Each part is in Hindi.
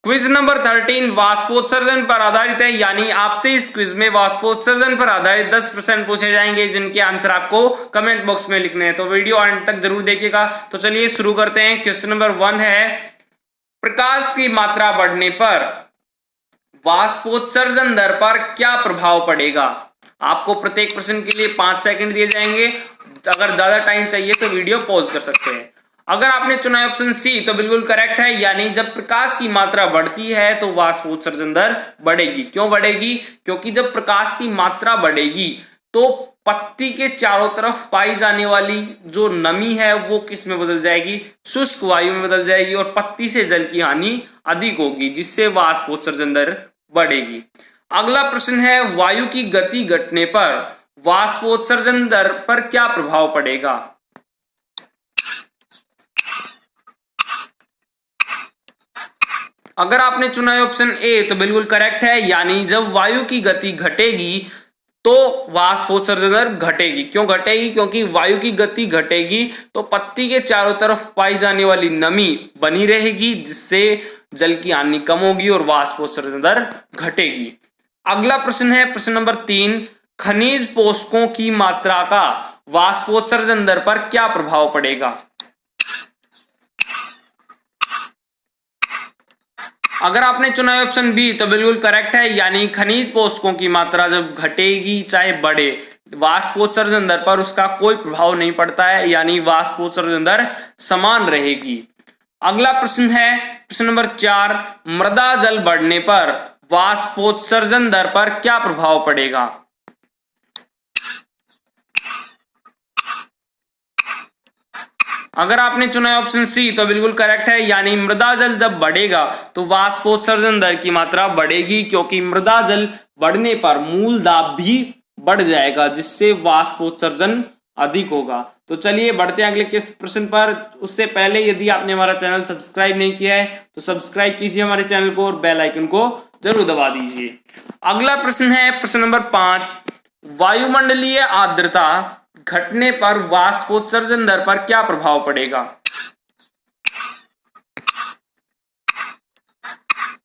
क्विज नंबर 13 वाष्पोत्सर्जन पर आधारित है, यानी आपसे इस क्विज में वाष्पोत्सर्जन पर आधारित 10 प्रश्न पूछे जाएंगे जिनके आंसर आपको कमेंट बॉक्स में लिखने हैं। तो वीडियो अंत तक जरूर देखिएगा। तो चलिए शुरू करते हैं। क्वेश्चन नंबर 1 है, प्रकाश की मात्रा बढ़ने पर वाष्पोत्सर्जन दर पर क्या प्रभाव पड़ेगा। आपको प्रत्येक प्रश्न के लिए 5 सेकंड दिए जाएंगे। अगर ज्यादा टाइम चाहिए तो वीडियो पॉज कर सकते हैं। अगर आपने चुना है ऑप्शन सी तो बिल्कुल करेक्ट है, यानी जब प्रकाश की मात्रा बढ़ती है तो वाष्पोत्सर्जन दर बढ़ेगी। क्यों बढ़ेगी? क्योंकि जब प्रकाश की मात्रा बढ़ेगी तो पत्ती के चारों तरफ पाई जाने वाली जो नमी है वो किस में बदल जाएगी? शुष्क वायु में बदल जाएगी और पत्ती से जल की हानि अधिक होगी, जिससे वाष्पोत्सर्जन दर बढ़ेगी। अगला प्रश्न है, वायु की गति घटने पर वाष्पोत्सर्जन दर पर क्या प्रभाव पड़ेगा। अगर आपने चुना है ऑप्शन ए तो बिल्कुल करेक्ट है, यानी जब वायु की गति घटेगी तो वाष्पोत्सर्जन दर घटेगी। क्यों घटेगी? क्योंकि वायु की गति घटेगी तो पत्ती के चारों तरफ पाई जाने वाली नमी बनी रहेगी, जिससे जल की हानि कम होगी और वाष्पोत्सर्जन दर घटेगी। अगला प्रश्न है प्रश्न नंबर 3, खनिज पोषकों की मात्रा का वाष्पोत्सर्जन दर पर क्या प्रभाव पड़ेगा। अगर आपने चुना है ऑप्शन बी तो बिल्कुल करेक्ट है, यानी खनिज पोषकों की मात्रा जब घटेगी चाहे बढ़े, वाष्पोत्सर्जन दर पर उसका कोई प्रभाव नहीं पड़ता है, यानी वाष्पोत्सर्जन दर समान रहेगी। अगला प्रश्न है प्रश्न नंबर 4, मृदा जल बढ़ने पर वाष्पोत्सर्जन दर पर क्या प्रभाव पड़ेगा। अगर आपने चुना है ऑप्शन सी तो बिल्कुल करेक्ट है, यानी मृदा जल जब बढ़ेगा तो वाष्पोत्सर्जन दर की मात्रा बढ़ेगी, क्योंकि मृदा जल बढ़ने पर मूल दाब भी बढ़ जाएगा, जिससे वाष्पोत्सर्जन अधिक होगा। तो चलिए बढ़ते हैं अगले प्रश्न पर। उससे पहले यदि आपने हमारा चैनल सब्सक्राइब नहीं किया है तो सब्सक्राइब कीजिए हमारे चैनल को और बेल आइकन को जरूर दबा दीजिए। अगला प्रश्न है प्रश्न नंबर 5, वायुमंडलीय आर्द्रता घटने पर वाष्पोत्सर्जन दर पर क्या प्रभाव पड़ेगा।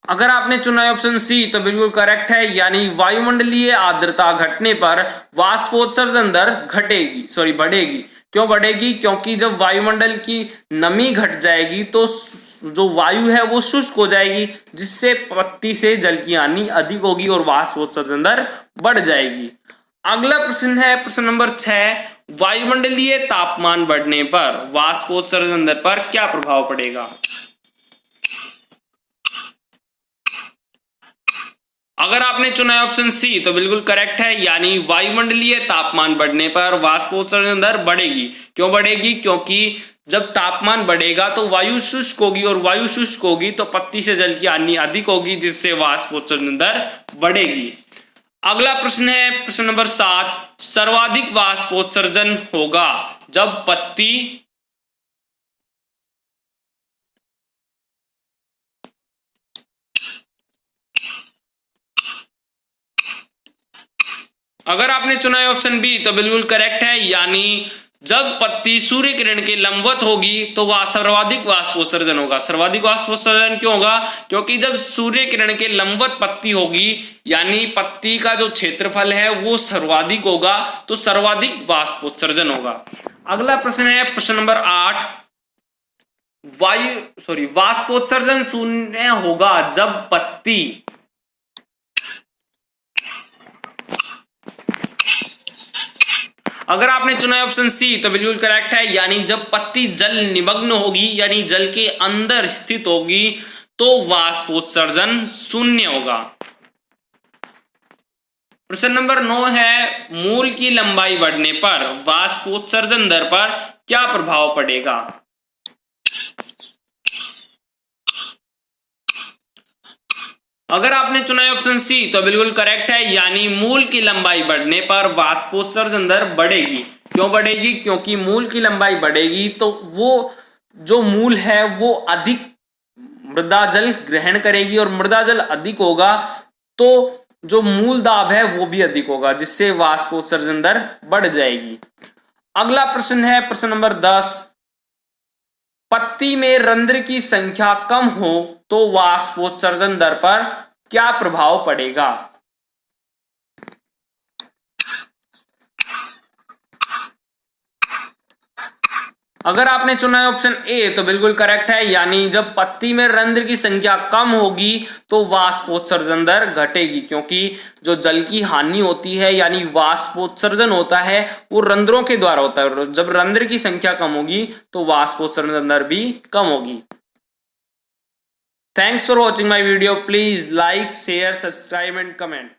अगर आपने चुना है ऑप्शन सी तो बिल्कुल करेक्ट है, यानी वायुमंडलीय आर्द्रता घटने पर वाष्पोत्सर्जन दर बढ़ेगी। क्यों बढ़ेगी? क्योंकि जब वायुमंडल की नमी घट जाएगी तो जो वायु है वो शुष्क हो जाएगी, जिससे पत्ती से जल की हानि अधिक होगी और वाष्पोत्सर्जन दर बढ़ जाएगी। अगला प्रश्न है प्रश्न नंबर 6, वायुमंडलीय तापमान बढ़ने पर वाष्पोत्सर्जन दर पर क्या प्रभाव पड़ेगा। अगर आपने चुना है ऑप्शन सी तो बिल्कुल करेक्ट है, यानी वायुमंडलीय तापमान बढ़ने पर वाष्पोत्सर्जन दर बढ़ेगी। क्यों बढ़ेगी? क्योंकि जब तापमान बढ़ेगा तो वायु शुष्क होगी और वायु शुष्क होगी तो पत्ती से जल की हानि अधिक होगी, जिससे वाष्पोत्सर्जन दर बढ़ेगी। अगला प्रश्न है प्रश्न नंबर 7, सर्वाधिक वाष्पोत्सर्जन होगा जब पत्ती अगर आपने चुना है ऑप्शन बी तो बिल्कुल करेक्ट है, यानी जब पत्ती सूर्य किरण के लंबवत होगी तो वह सर्वाधिक वाष्पोत्सर्जन होगा। सर्वाधिक वाष्पोत्सर्जन क्यों होगा? क्योंकि जब सूर्य किरण के लंबवत पत्ती होगी, यानी पत्ती का जो क्षेत्रफल है वो सर्वाधिक होगा, तो सर्वाधिक वाष्पोत्सर्जन होगा। अगला प्रश्न है प्रश्न नंबर 8, वाष्पोत्सर्जन शून्य होगा जब पत्ती अगर आपने चुना है ऑप्शन सी तो बिल्कुल करेक्ट है, यानी जब पत्ती जल निमग्न होगी, यानी जल के अंदर स्थित होगी, तो वाष्पोत्सर्जन शून्य होगा। प्रश्न नंबर 9 है, मूल की लंबाई बढ़ने पर वाष्पोत्सर्जन दर पर क्या प्रभाव पड़ेगा। अगर आपने चुना है ऑप्शन सी तो बिल्कुल करेक्ट है, यानी मूल की लंबाई बढ़ने पर वाष्पोत्सर्जन दर बढ़ेगी। क्यों बढ़ेगी? क्योंकि मूल की लंबाई बढ़ेगी तो वो जो मूल है वो अधिक मृदा जल ग्रहण करेगी और मृदा जल अधिक होगा तो जो मूल दाब है वो भी अधिक होगा, जिससे वाष्पोत्सर्जन दर बढ़ जाएगी। अगला प्रश्न है प्रश्न नंबर 10, पत्ती में रंध्र की संख्या कम हो तो वाष्पोत्सर्जन दर पर क्या प्रभाव पड़ेगा? अगर आपने चुना है ऑप्शन ए तो बिल्कुल करेक्ट है, यानी जब पत्ती में रंध्र की संख्या कम होगी तो वाष्पोत्सर्जन दर घटेगी, क्योंकि जो जल की हानि होती है यानी वाष्पोत्सर्जन होता है वो रंध्रों के द्वारा होता है। जब रंध्र की संख्या कम होगी तो वाष्पोत्सर्जन दर भी कम होगी। Thanks for watching my video. Please like, share, subscribe and comment.